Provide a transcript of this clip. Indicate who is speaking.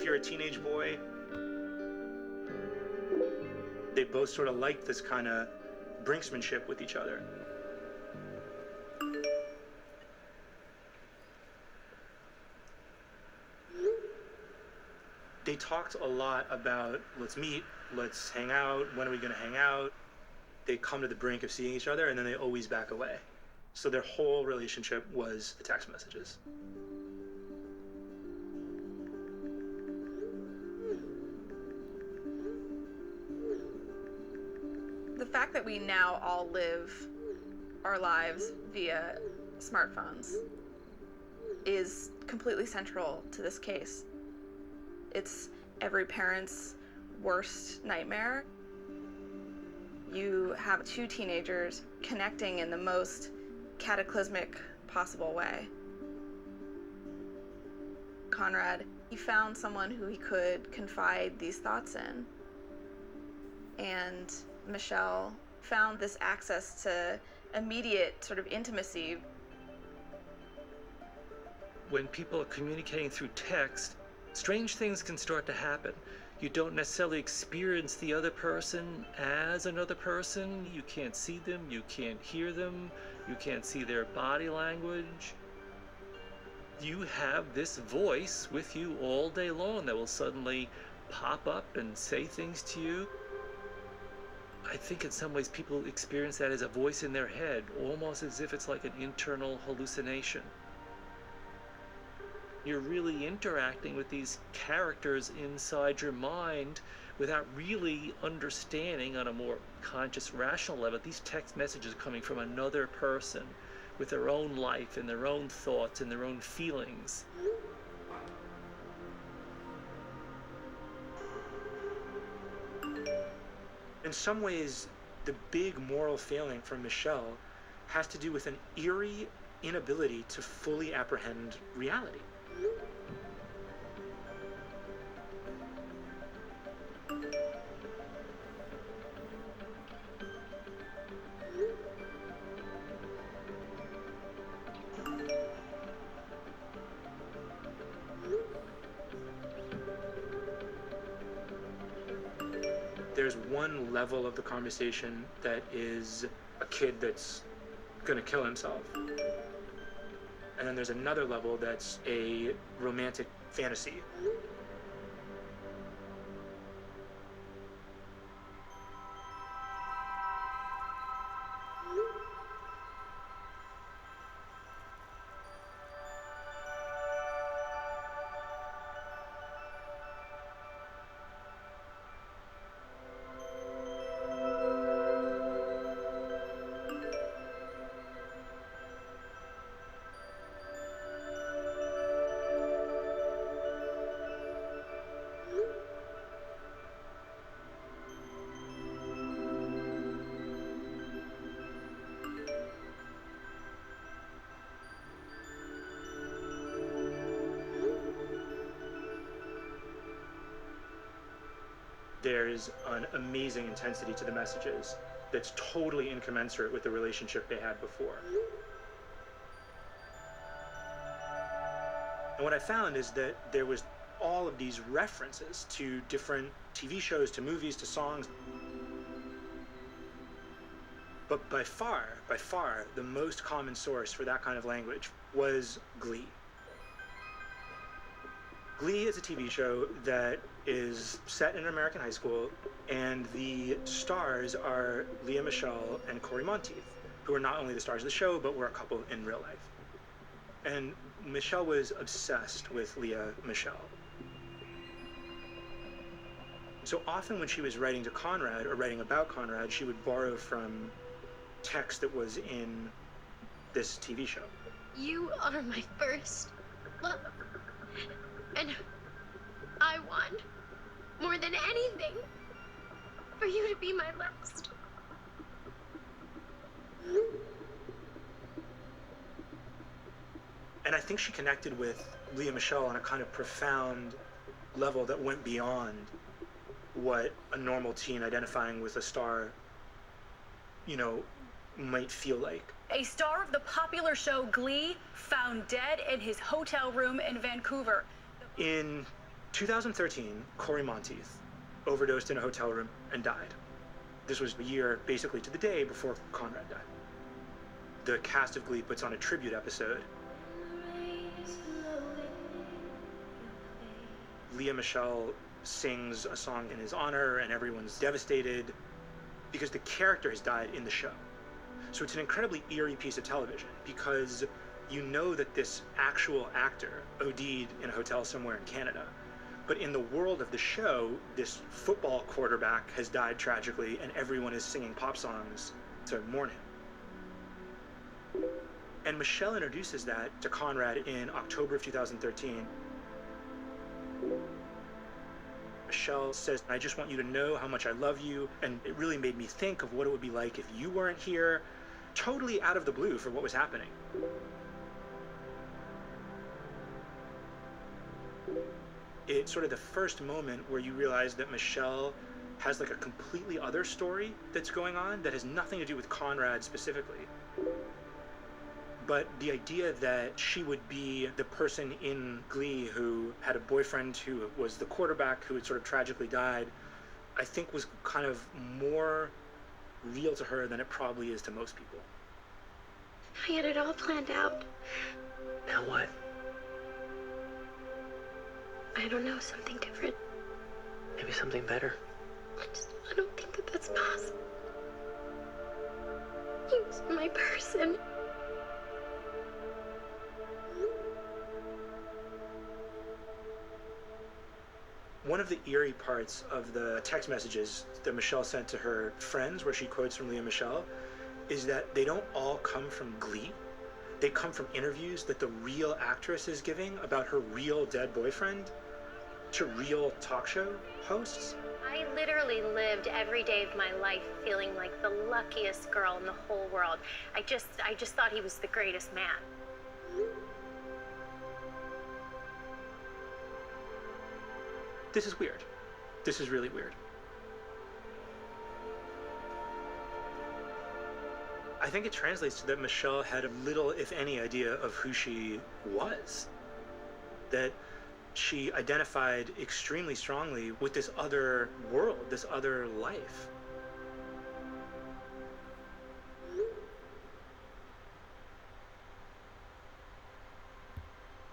Speaker 1: If you're a teenage boy, they both sort of like this kind of brinksmanship with each other. They talked a lot about, let's meet, let's hang out, when are we gonna hang out? They come to the brink of seeing each other and then they always back away. So their whole relationship was the text messages.
Speaker 2: The fact that we now all live our lives via smartphones is completely central to this case. It's every parent's worst nightmare. You have two teenagers connecting in the most cataclysmic possible way. Conrad, he found someone who he could confide these thoughts in. And Michelle found this access to immediate sort of intimacy.
Speaker 3: When people are communicating through text, strange things can start to happen. You don't necessarily experience the other person as another person. You can't see them, you can't hear them, you can't see their body language. You have this voice with you all day long that will suddenly pop up and say things to you. I think in some ways people experience that as a voice in their head, almost as if it's like an internal hallucination. You're really interacting with these characters inside your mind without really understanding on a more conscious, rational level. These text messages are coming from another person with their own life and their own thoughts and their own feelings.
Speaker 1: In some ways, the big moral failing from Michelle has to do with an eerie inability to fully apprehend reality. There's one level of the conversation that is a kid that's gonna kill himself. And then there's another level that's a romantic fantasy. There's an amazing intensity to the messages that's totally incommensurate with the relationship they had before. And what I found is that there was all of these references to different TV shows, to movies, to songs. But by far, the most common source for that kind of language was Glee. Glee is a TV show that is set in an American high school, and the stars are LeaMichelle and Corey Monteith, who are not only the stars of the show, but were a couple in real life. And Michelle was obsessed with LeaMichelle. So often when she was writing to Conrad or writing about Conrad, she would borrow from text that was in this TV show.
Speaker 4: You are my first love. And I want, more than anything, for you to be my last.
Speaker 1: And I think she connected with LeaMichelle on a kind of profound level that went beyond what a normal teen identifying with a star, might feel like.
Speaker 5: A star of the popular show Glee found dead in his hotel room in Vancouver.
Speaker 1: In 2013, Corey Monteith overdosed in a hotel room and died. This was a year, basically to the day, before Conrad died. The cast of Glee puts on a tribute episode. LeaMichelle sings a song in his honor, and everyone's devastated because the character has died in the show. So it's an incredibly eerie piece of television because you know that this actual actor OD'd in a hotel somewhere in Canada. But in the world of the show, this football quarterback has died tragically, and everyone is singing pop songs to mourn him. And Michelle introduces that to Conrad in October of 2013. Michelle says, I just want you to know how much I love you, and it really made me think of what it would be like if you weren't here, totally out of the blue for what was happening. It's sort of the first moment where you realize that Michelle has like a completely other story that's going on that has nothing to do with Conrad specifically. But the idea that she would be the person in Glee who had a boyfriend who was the quarterback who had sort of tragically died, I think was kind of more real to her than it probably is to most people.
Speaker 4: I had it all planned out.
Speaker 6: Now what?
Speaker 4: I don't know, something different.
Speaker 6: Maybe something better.
Speaker 4: I don't think that that's possible. He was my person.
Speaker 1: One of the eerie parts of the text messages that Michelle sent to her friends, where she quotes from LeaMichelle, is that they don't all come from Glee. They come from interviews that the real actress is giving about her real dead boyfriend to real talk show hosts.
Speaker 7: I literally lived every day of my life feeling like the luckiest girl in the whole world. I just thought he was the greatest man.
Speaker 1: This is weird. This is really weird. I think it translates to that Michelle had little, if any, idea of who she was. That she identified extremely strongly with this other world, this other life.